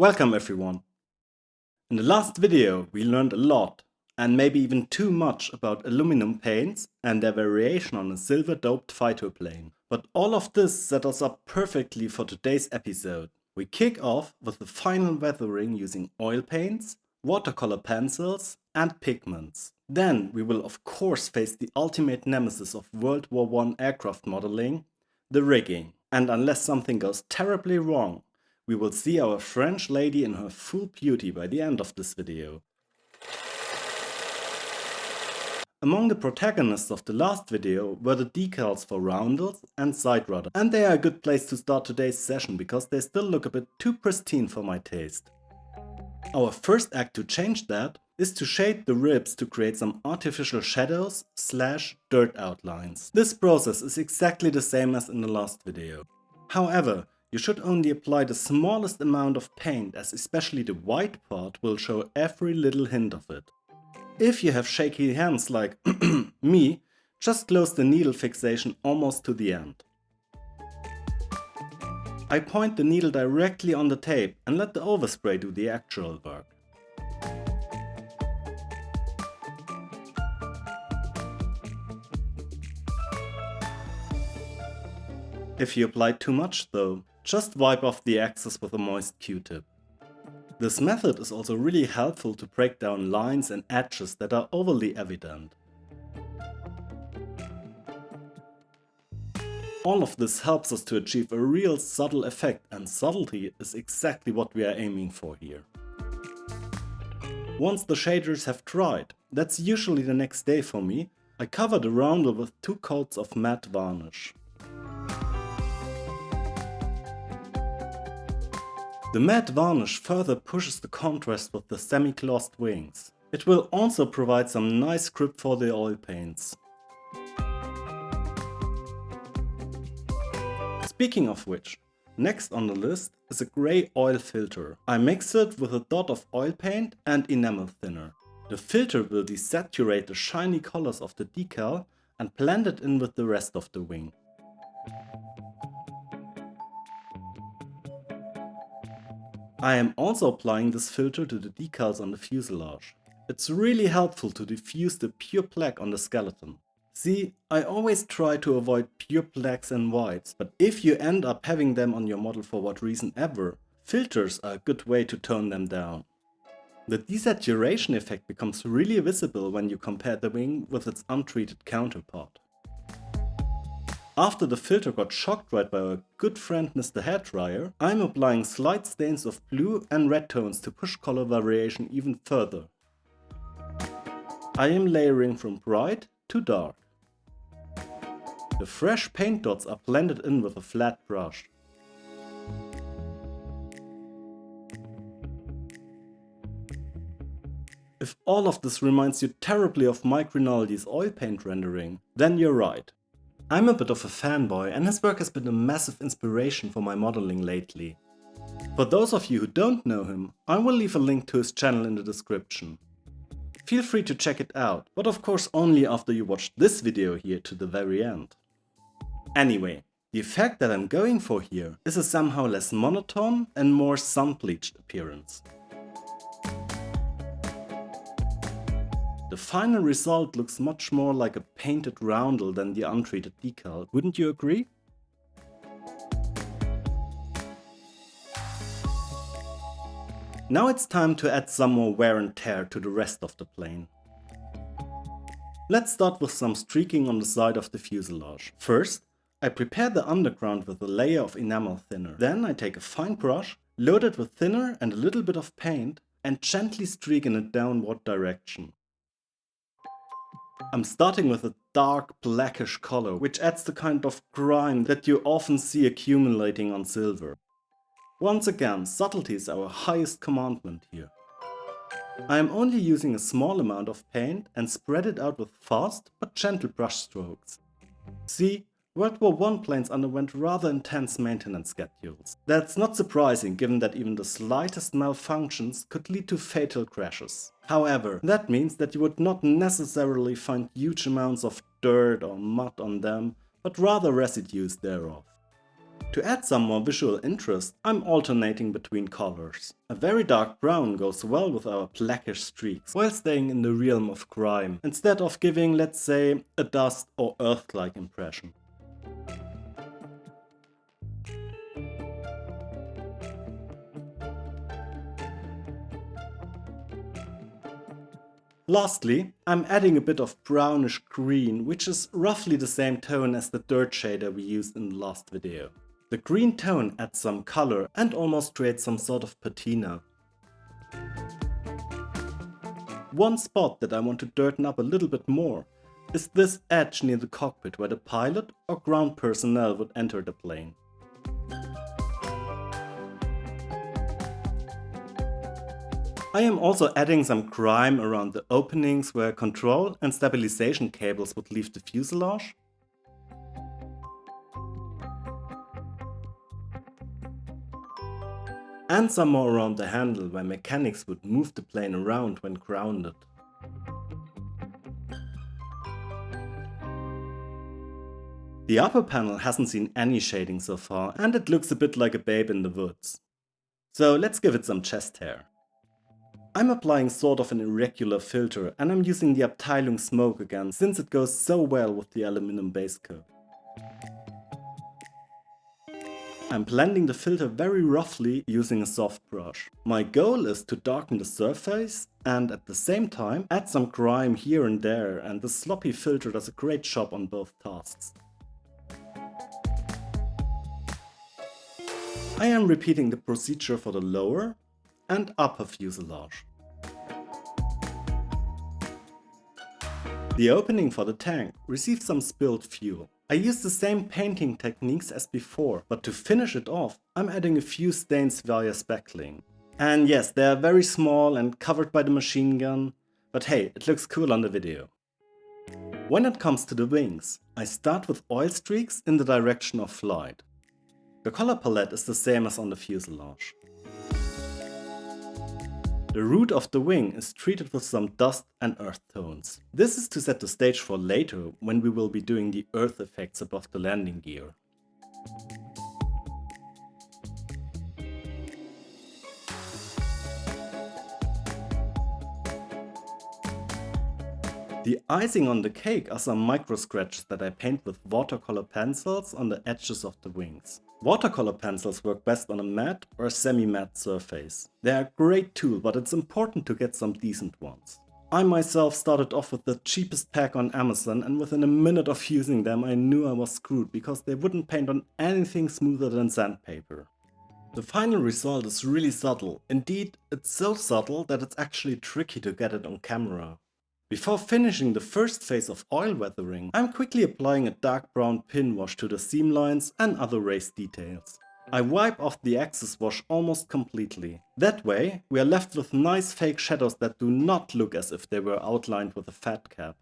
Welcome everyone! In the last video we learned a lot, and maybe even too much, about aluminum paints and their variation on a silver doped phytoplane. But all of this set us up perfectly for today's episode. We kick off with the final weathering using oil paints, watercolor pencils and pigments. Then we will of course face the ultimate nemesis of World War I aircraft modeling, the rigging. And unless something goes terribly wrong, we will see our French lady in her full beauty by the end of this video. Among the protagonists of the last video were the decals for roundels and side rudder, and they are a good place to start today's session because they still look a bit too pristine for my taste. Our first act to change that is to shade the ribs to create some artificial shadows / dirt outlines. This process is exactly the same as in the last video. However, you should only apply the smallest amount of paint, as especially the white part will show every little hint of it. If you have shaky hands like me, just close the needle fixation almost to the end. I point the needle directly on the tape and let the overspray do the actual work. If you apply too much though, just wipe off the excess with a moist Q-tip. This method is also really helpful to break down lines and edges that are overly evident. All of this helps us to achieve a real subtle effect, and subtlety is exactly what we are aiming for here. Once the shaders have dried, that's usually the next day for me, I cover the roundel with 2 coats of matte varnish. The matte varnish further pushes the contrast with the semi-glossed wings. It will also provide some nice grip for the oil paints. Speaking of which, next on the list is a grey oil filter. I mix it with a dot of oil paint and enamel thinner. The filter will desaturate the shiny colors of the decal and blend it in with the rest of the wing. I am also applying this filter to the decals on the fuselage. It's really helpful to diffuse the pure black on the skeleton. See, I always try to avoid pure blacks and whites, but if you end up having them on your model for what reason ever, filters are a good way to tone them down. The desaturation effect becomes really visible when you compare the wing with its untreated counterpart. After the filter got shock dried by our good friend Mr. Hairdryer, I'm applying slight stains of blue and red tones to push color variation even further. I am layering from bright to dark. The fresh paint dots are blended in with a flat brush. If all of this reminds you terribly of Mike Rinaldi's oil paint rendering, then you're right. I'm a bit of a fanboy, and his work has been a massive inspiration for my modeling lately. For those of you who don't know him, I will leave a link to his channel in the description. Feel free to check it out, but of course only after you watch this video here to the very end. Anyway, the effect that I'm going for here is a somehow less monotone and more sun-bleached appearance. The final result looks much more like a painted roundel than the untreated decal, wouldn't you agree? Now it's time to add some more wear and tear to the rest of the plane. Let's start with some streaking on the side of the fuselage. First, I prepare the underground with a layer of enamel thinner. Then I take a fine brush, load it with thinner and a little bit of paint, and gently streak in a downward direction. I'm starting with a dark blackish color, which adds the kind of grime that you often see accumulating on silver. Once again, subtlety is our highest commandment here. I am only using a small amount of paint and spread it out with fast but gentle brush strokes. See, World War I planes underwent rather intense maintenance schedules. That's not surprising given that even the slightest malfunctions could lead to fatal crashes. However, that means that you would not necessarily find huge amounts of dirt or mud on them, but rather residues thereof. To add some more visual interest, I'm alternating between colors. A very dark brown goes well with our blackish streaks, while staying in the realm of grime, instead of giving, let's say, a dust or earth-like impression. Lastly, I'm adding a bit of brownish green, which is roughly the same tone as the dirt shader we used in the last video. The green tone adds some color and almost creates some sort of patina. One spot that I want to dirten up a little bit more is this edge near the cockpit where the pilot or ground personnel would enter the plane. I am also adding some grime around the openings where control and stabilization cables would leave the fuselage. And some more around the handle where mechanics would move the plane around when grounded. The upper panel hasn't seen any shading so far and it looks a bit like a babe in the woods. So let's give it some chest hair. I'm applying sort of an irregular filter and I'm using the Abteilung smoke again since it goes so well with the aluminum base coat. I'm blending the filter very roughly using a soft brush. My goal is to darken the surface and at the same time add some grime here and there, and the sloppy filter does a great job on both tasks. I am repeating the procedure for the lower and upper fuselage. The opening for the tank received some spilled fuel. I used the same painting techniques as before, but to finish it off, I'm adding a few stains via speckling. And yes, they are very small and covered by the machine gun, but hey, it looks cool on the video. When it comes to the wings, I start with oil streaks in the direction of flight. The color palette is the same as on the fuselage. The root of the wing is treated with some dust and earth tones. This is to set the stage for later, when we will be doing the earth effects above the landing gear. The icing on the cake are some micro scratches that I paint with watercolor pencils on the edges of the wings. Watercolor pencils work best on a matte or semi-matte surface. They are a great tool, but it's important to get some decent ones. I myself started off with the cheapest pack on Amazon, and within a minute of using them I knew I was screwed because they wouldn't paint on anything smoother than sandpaper. The final result is really subtle. Indeed, it's so subtle that it's actually tricky to get it on camera. Before finishing the first phase of oil weathering, I'm quickly applying a dark brown pin wash to the seam lines and other raised details. I wipe off the excess wash almost completely. That way, we are left with nice fake shadows that do not look as if they were outlined with a fat cap.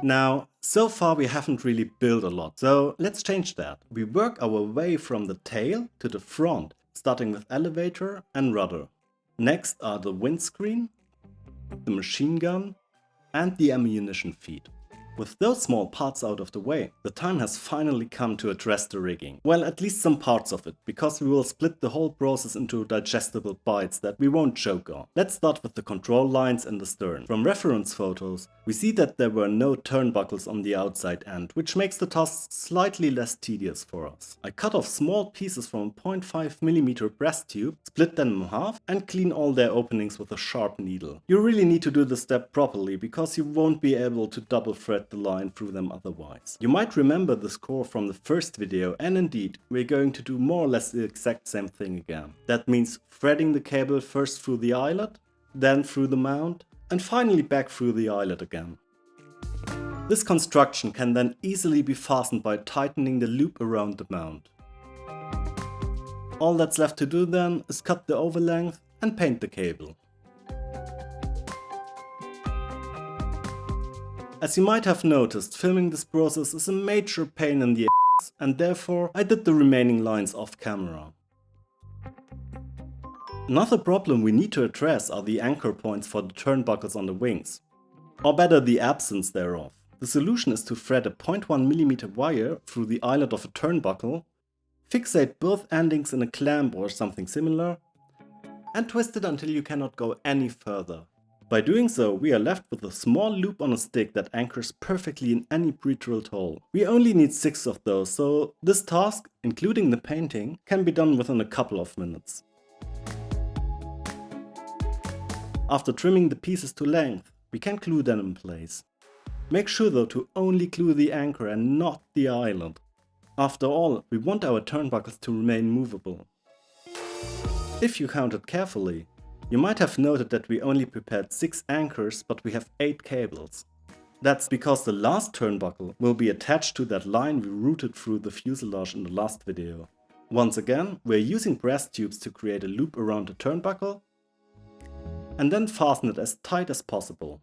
Now, so far we haven't really built a lot, so let's change that. We work our way from the tail to the front, starting with elevator and rudder. Next are the windscreen, the machine gun and the ammunition feed. With those small parts out of the way, the time has finally come to address the rigging. Well, at least some parts of it, because we will split the whole process into digestible bites that we won't choke on. Let's start with the control lines and the stern. From reference photos, we see that there were no turnbuckles on the outside end, which makes the task slightly less tedious for us. I cut off small pieces from a 0.5mm breast tube, split them in half and clean all their openings with a sharp needle. You really need to do this step properly, because you won't be able to double thread the line through them otherwise. You might remember this core from the first video, and indeed, we're going to do more or less the exact same thing again. That means threading the cable first through the eyelet, then through the mount, and finally back through the eyelet again. This construction can then easily be fastened by tightening the loop around the mount. All that's left to do then is cut the overlength and paint the cable. As you might have noticed, filming this process is a major pain in the ass, and therefore I did the remaining lines off camera. Another problem we need to address are the anchor points for the turnbuckles on the wings. Or better, the absence thereof. The The solution is to thread a 0.1mm wire through the eyelet of a turnbuckle, fixate both endings in a clamp or something similar, and twist it until you cannot go any further. By doing so, we are left with a small loop on a stick that anchors perfectly in any pre-drilled hole. We only need 6 of those, so this task, including the painting, can be done within a couple of minutes. After trimming the pieces to length, we can glue them in place. Make sure though to only glue the anchor and not the eyelet. After all, we want our turnbuckles to remain movable. If you counted carefully, you might have noted that we only prepared 6 anchors, but we have 8 cables. That's because the last turnbuckle will be attached to that line we routed through the fuselage in the last video. Once again, we're using brass tubes to create a loop around the turnbuckle and then fasten it as tight as possible.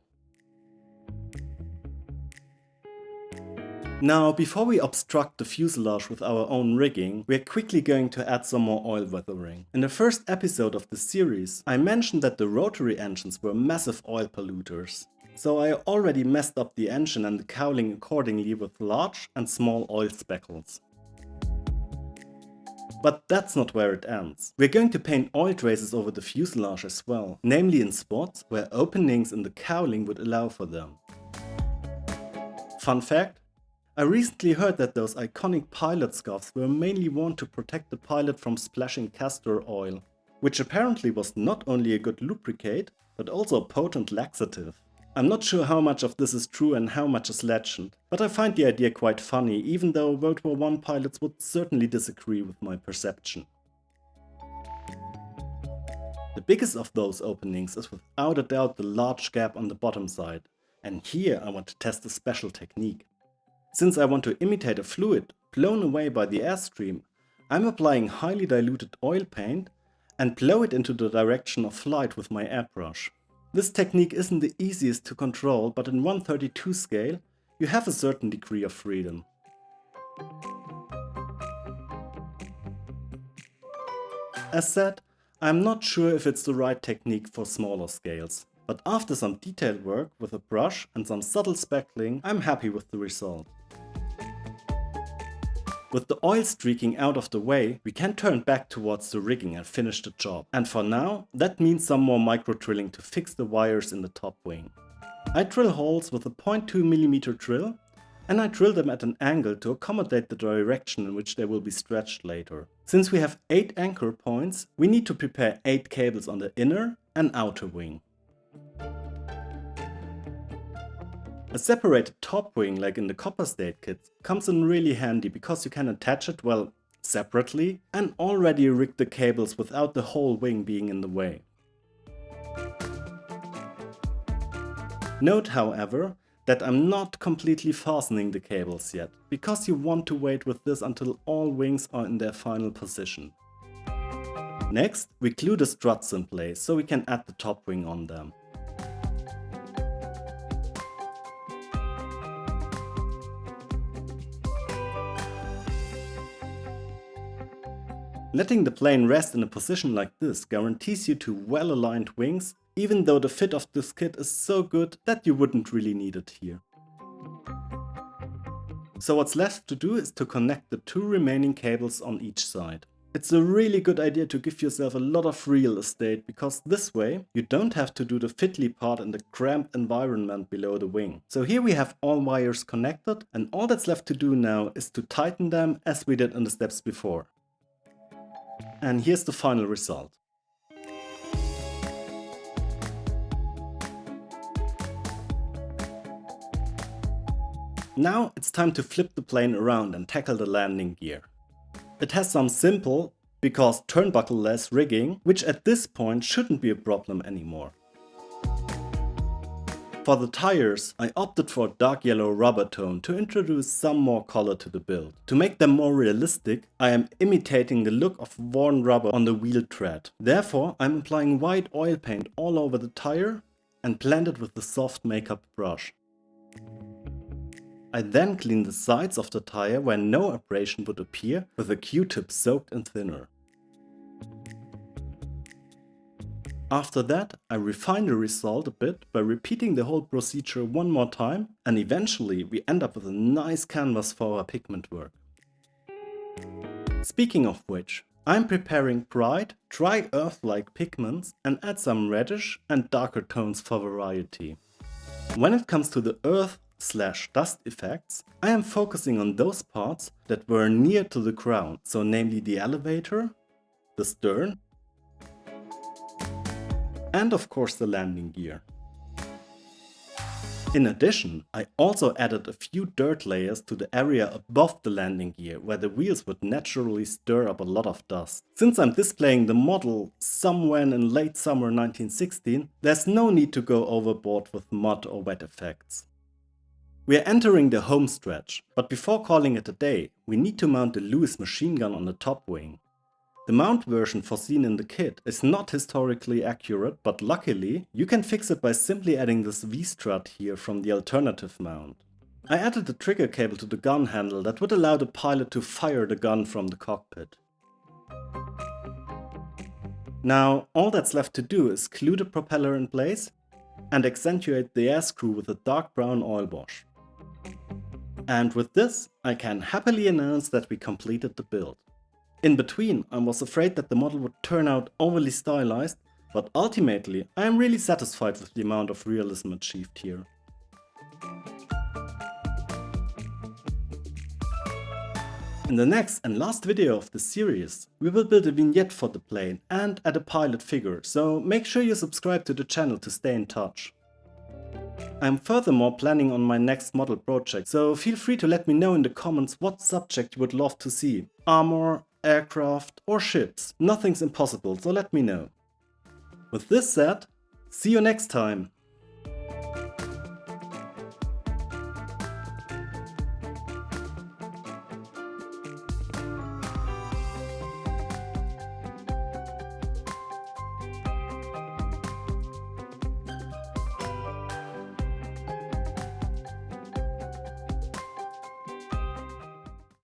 Now, before we obstruct the fuselage with our own rigging, we're quickly going to add some more oil weathering. In the first episode of the series, I mentioned that the rotary engines were massive oil polluters. So I already messed up the engine and the cowling accordingly with large and small oil speckles. But that's not where it ends. We're going to paint oil traces over the fuselage as well, namely in spots where openings in the cowling would allow for them. Fun fact: I recently heard that those iconic pilot scarves were mainly worn to protect the pilot from splashing castor oil, which apparently was not only a good lubricate, but also a potent laxative. I'm not sure how much of this is true and how much is legend, but I find the idea quite funny, even though World War I pilots would certainly disagree with my perception. The biggest of those openings is without a doubt the large gap on the bottom side, and here I want to test a special technique. Since I want to imitate a fluid blown away by the airstream, I'm applying highly diluted oil paint and blow it into the direction of flight with my airbrush. This technique isn't the easiest to control, but in 1/32 scale, you have a certain degree of freedom. As said, I'm not sure if it's the right technique for smaller scales, but after some detailed work with a brush and some subtle speckling, I'm happy with the result. With the oil streaking out of the way, we can turn back towards the rigging and finish the job. And for now, that means some more micro drilling to fix the wires in the top wing. I drill holes with a 0.2mm drill, and I drill them at an angle to accommodate the direction in which they will be stretched later. Since we have 8 anchor points, we need to prepare 8 cables on the inner and outer wing. A separated top wing, like in the Copper State kit, comes in really handy because you can attach it, well, separately, and already rig the cables without the whole wing being in the way. Note, however, that I'm not completely fastening the cables yet, because you want to wait with this until all wings are in their final position. Next, we glue the struts in place so we can add the top wing on them. Letting the plane rest in a position like this guarantees you two well-aligned wings, even though the fit of this kit is so good that you wouldn't really need it here. So what's left to do is to connect the 2 remaining cables on each side. It's a really good idea to give yourself a lot of real estate, because this way you don't have to do the fiddly part in the cramped environment below the wing. So here we have all wires connected, and all that's left to do now is to tighten them as we did in the steps before. And here's the final result. Now it's time to flip the plane around and tackle the landing gear. It has some simple, because turnbuckle-less rigging, which at this point shouldn't be a problem anymore. For the tires, I opted for a dark yellow rubber tone to introduce some more color to the build. To make them more realistic, I am imitating the look of worn rubber on the wheel tread. Therefore, I'm applying white oil paint all over the tire and blend it with the soft makeup brush. I then clean the sides of the tire where no abrasion would appear with a Q-tip soaked in thinner. After that, I refine the result a bit by repeating the whole procedure one more time, and eventually we end up with a nice canvas for our pigment work. Speaking of which, I'm preparing bright, dry earth-like pigments and add some reddish and darker tones for variety. When it comes to the earth/dust effects, I am focusing on those parts that were near to the ground, so namely the elevator, the stern, and of course the landing gear. In addition, I also added a few dirt layers to the area above the landing gear, where the wheels would naturally stir up a lot of dust. Since I'm displaying the model somewhere in late summer 1916, there's no need to go overboard with mud or wet effects. We are entering the home stretch, but before calling it a day, we need to mount the Lewis machine gun on the top wing. The mount version foreseen in the kit is not historically accurate, but luckily you can fix it by simply adding this V-strut here from the alternative mount. I added a trigger cable to the gun handle that would allow the pilot to fire the gun from the cockpit. Now all that's left to do is glue the propeller in place and accentuate the air screw with a dark brown oil wash. And with this, I can happily announce that we completed the build. In between, I was afraid that the model would turn out overly stylized, but ultimately I am really satisfied with the amount of realism achieved here. In the next and last video of the series, we will build a vignette for the plane and add a pilot figure, so make sure you subscribe to the channel to stay in touch. I am furthermore planning on my next model project, so feel free to let me know in the comments what subject you would love to see. Armor, aircraft or ships. Nothing's impossible, so let me know. With this said, see you next time!